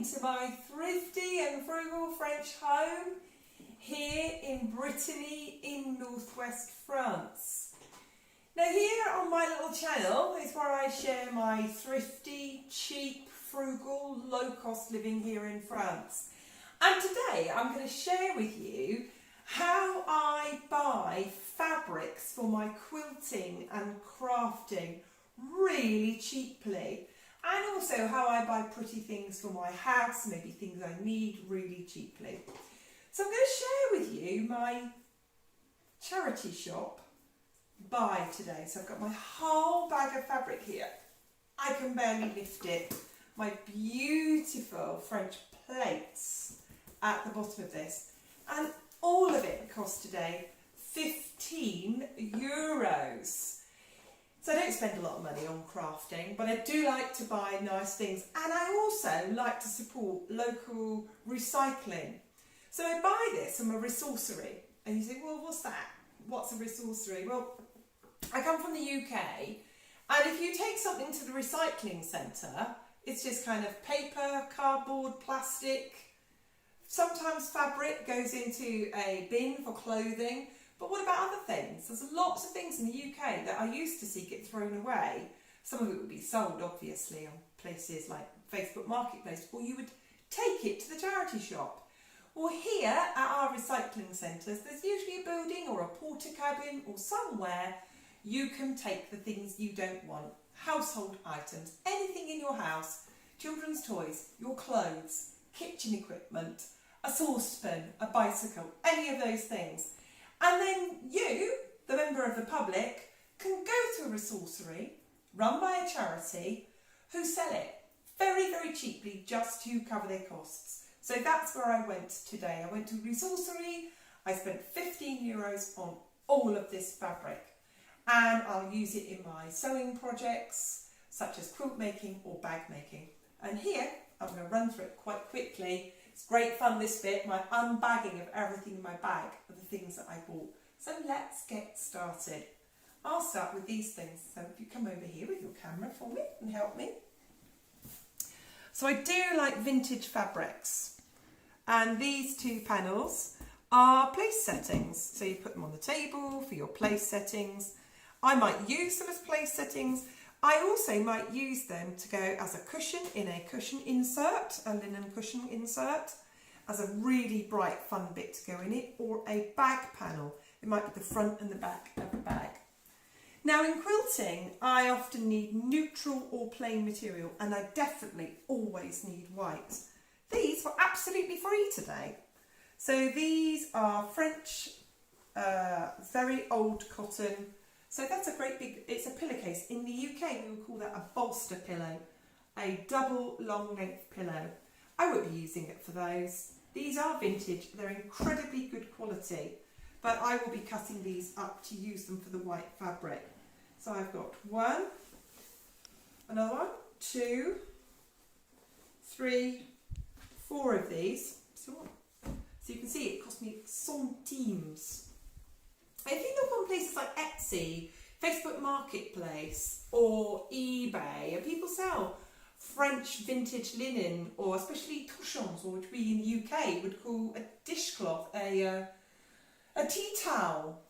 into my thrifty and frugal French home here in Brittany in northwest France. Now here on my little channel is where I share my thrifty, cheap, frugal, low-cost living here in France. And today I'm going to share with you how I buy fabrics for my quilting and crafting really cheaply. And also how I buy pretty things for my house, maybe things I need really cheaply. So I'm going to share with you my charity shop buy today. So I've got my whole bag of fabric here. I can barely lift it. My beautiful French plates at the bottom of this. And all of it cost today €15. So I don't spend a lot of money on crafting, but I do like to buy nice things. And I also like to support local recycling. So I buy this from a resourcery. And you say, well, what's that? What's a resourcery? Well, I come from the UK. And if you take something to the recycling centre, it's just kind of paper, cardboard, plastic. Sometimes fabric goes into a bin for clothing. But what about other things? There's lots of things in the UK that I used to see get thrown away. Some of it would be sold, obviously, on places like Facebook Marketplace, or you would take it to the charity shop. Or here at our recycling centres, there's usually a building or a porter cabin or somewhere you can take the things you don't want. Household items, anything in your house, children's toys, your clothes, kitchen equipment, a saucepan, a bicycle, any of those things. And then you, the member of the public, can go to a resourcery run by a charity who sell it very, very cheaply just to cover their costs. So that's where I went today. I went to a resourcery. I spent €15 on all of this fabric. And I'll use it in my sewing projects, such as quilt making or bag making. And here, I'm going to run through it quite quickly. It's great fun, this bit, my unbagging of everything in my bag of the things that I bought. So let's get started. I'll start with these things. So if you come over here with your camera for me and help me. So I do like vintage fabrics. And these two panels are place settings. So you put them on the table for your place settings. I might use them as place settings. I also might use them to go as a cushion in a cushion insert, a linen cushion insert, as a really bright fun bit to go in it, or a bag panel. It might be the front and the back of the bag. Now in quilting, I often need neutral or plain material, and I definitely always need white. These were absolutely free today. So these are French, very old cotton. So that's a great big, it's a pillowcase. In the UK, we would call that a bolster pillow, a double long length pillow. I won't be using it for those. These are vintage, they're incredibly good quality, but I will be cutting these up to use them for the white fabric. So I've got one, another one, 2, 3, 4 of these. So you can see it cost me centimes. If you look on places like Etsy, Facebook Marketplace or eBay, and people sell French vintage linen, or especially touchons, or which we in the UK would call a dishcloth, a tea towel.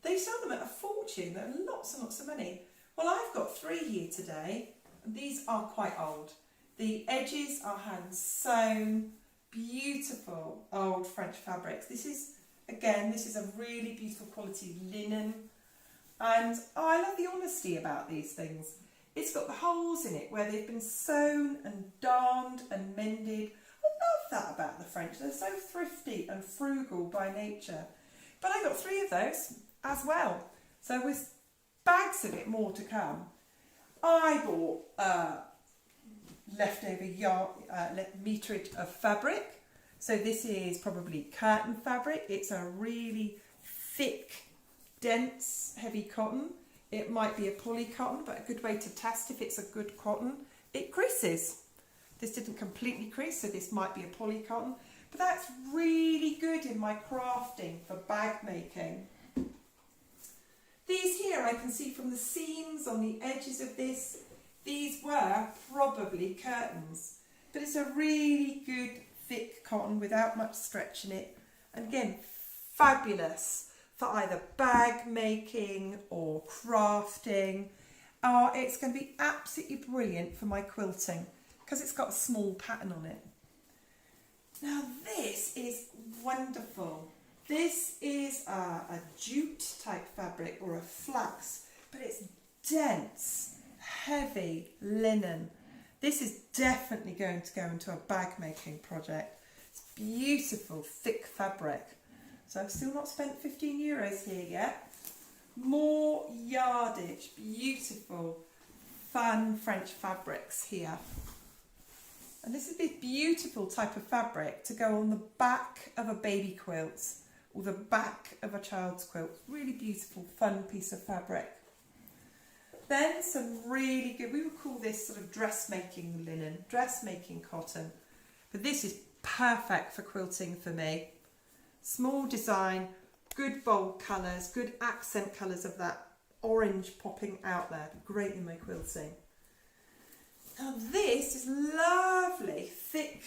They sell them at a fortune. They're lots and lots of money. Well, I've got 3 here today. And these are quite old. The edges are hand sewn, beautiful old French fabrics. This is a really beautiful quality linen, and I love the honesty about these things. It's got the holes in it where they've been sewn and darned and mended. I love that about the French. They're so thrifty and frugal by nature. But I got 3 of those as well. So with bags of it more to come. I bought leftover meterage of fabric. So this is probably curtain fabric. It's a really thick, dense, heavy cotton. It might be a poly cotton, but a good way to test if it's a good cotton. It creases. This didn't completely crease, so this might be a poly cotton. But that's really good in my crafting for bag making. These here I can see from the seams on the edges of this, these were probably curtains. but it's a really good thick cotton without much stretch in it. And again, fabulous for either bag making or crafting. Oh, it's going to be absolutely brilliant for my quilting because it's got a small pattern on it. Now this is wonderful. This is a jute type fabric or a flax, but it's dense, heavy linen. This is definitely going to go into a bag making project. It's beautiful, thick fabric. So I've still not spent €15 here yet. More yardage, beautiful, fun French fabrics here. And this is this beautiful type of fabric to go on the back of a baby quilt or the back of a child's quilt. Really beautiful, fun piece of fabric. Then some really good, we would call this sort of dressmaking linen, dressmaking cotton. But this is perfect for quilting for me. Small design, good bold colours, good accent colours of that orange popping out there. Great in my quilting. Now this is lovely, thick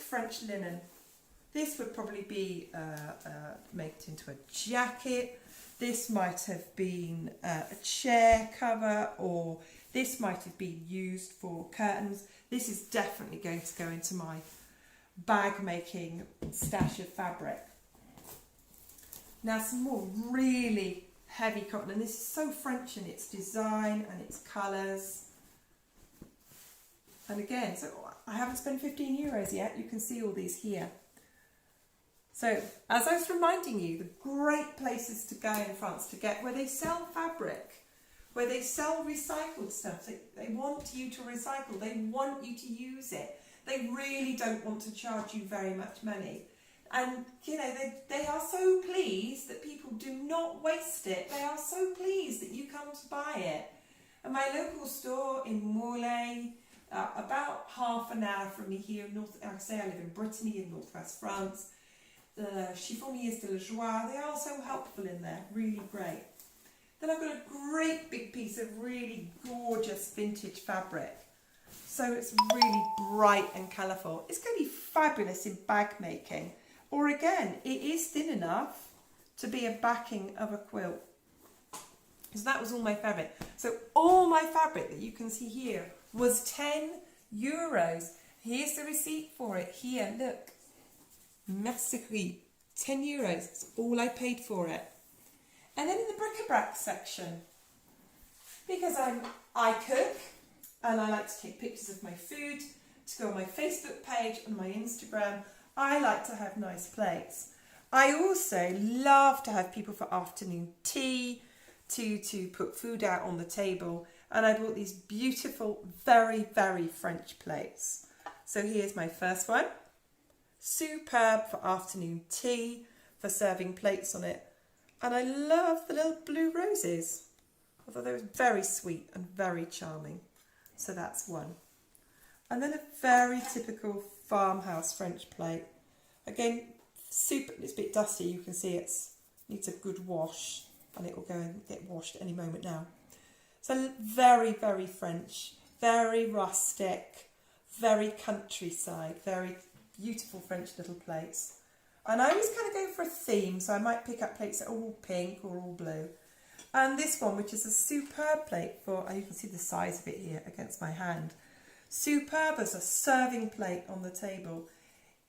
French linen. This would probably be made into a jacket. This might have been a chair cover, or this might have been used for curtains. This is definitely going to go into my bag making stash of fabric. Now some more really heavy cotton, and this is so French in its design and its colours. And again, so I haven't spent €15 yet. You can see all these here. So as I was reminding you, the great places to go in France to get where they sell fabric, where they sell recycled stuff. They want you to recycle. They want you to use it. They really don't want to charge you very much money. And, you know, they are so pleased that people do not waste it. They are so pleased that you come to buy it. And my local store in Morlaix, about half an hour from me here, like I say, I live in Brittany in northwest France. The Chiffonniers de la Joie, they are so helpful in there, really great. Then I've got a great big piece of really gorgeous vintage fabric. So it's really bright and colourful. It's going to be fabulous in bag making. Or again, it is thin enough to be a backing of a quilt. So that was all my fabric. So all my fabric that you can see here was €10. Here's the receipt for it. Here, look. Mercerie, €10. That's all I paid for it. And then in the bric-a-brac section, because I cook and I like to take pictures of my food to go on my Facebook page and my Instagram, I like to have nice plates. I also love to have people for afternoon tea, to put food out on the table, and I bought these beautiful, very, very French plates. So here's my first one. Superb for afternoon tea, for serving plates on it. And I love the little blue roses. I thought they were very sweet and very charming. So that's one. And then a very typical farmhouse French plate. Again, super, it's a bit dusty, you can see it needs a good wash, and it will go and get washed any moment now. So very, very French, very rustic, very countryside, very beautiful French little plates. And I always kind of go for a theme, so I might pick up plates that are all pink or all blue. And this one, which is a superb plate for, you can see the size of it here against my hand. Superb as a serving plate on the table.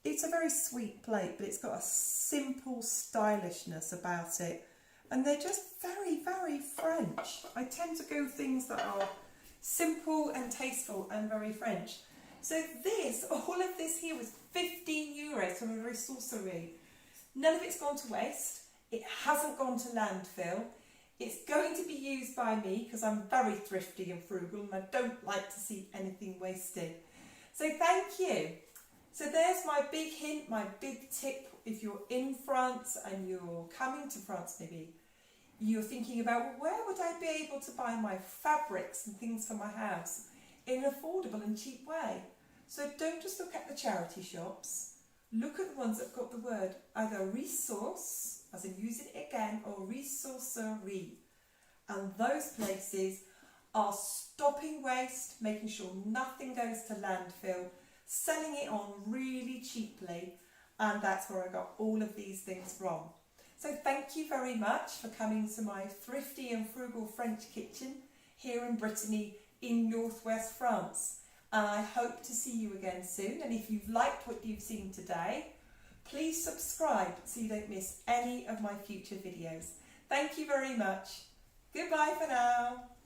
It's a very sweet plate, but it's got a simple stylishness about it. And they're just very, very French. I tend to go things that are simple and tasteful and very French. So this, all of this here was €15 from a ressourcerie. None of it's gone to waste. It hasn't gone to landfill. It's going to be used by me because I'm very thrifty and frugal and I don't like to see anything wasted. So thank you. So there's my big hint, my big tip. If you're in France and you're coming to France maybe, you're thinking about, well, where would I be able to buy my fabrics and things for my house in an affordable and cheap way? So don't just look at the charity shops. Look at the ones that have got the word either resource, as in using it again, or ressourcerie. And those places are stopping waste, making sure nothing goes to landfill, selling it on really cheaply, and that's where I got all of these things from. So thank you very much for coming to my thrifty and frugal French kitchen here in Brittany in northwest France. And I hope to see you again soon. And if you've liked what you've seen today, please subscribe so you don't miss any of my future videos. Thank you very much. Goodbye for now.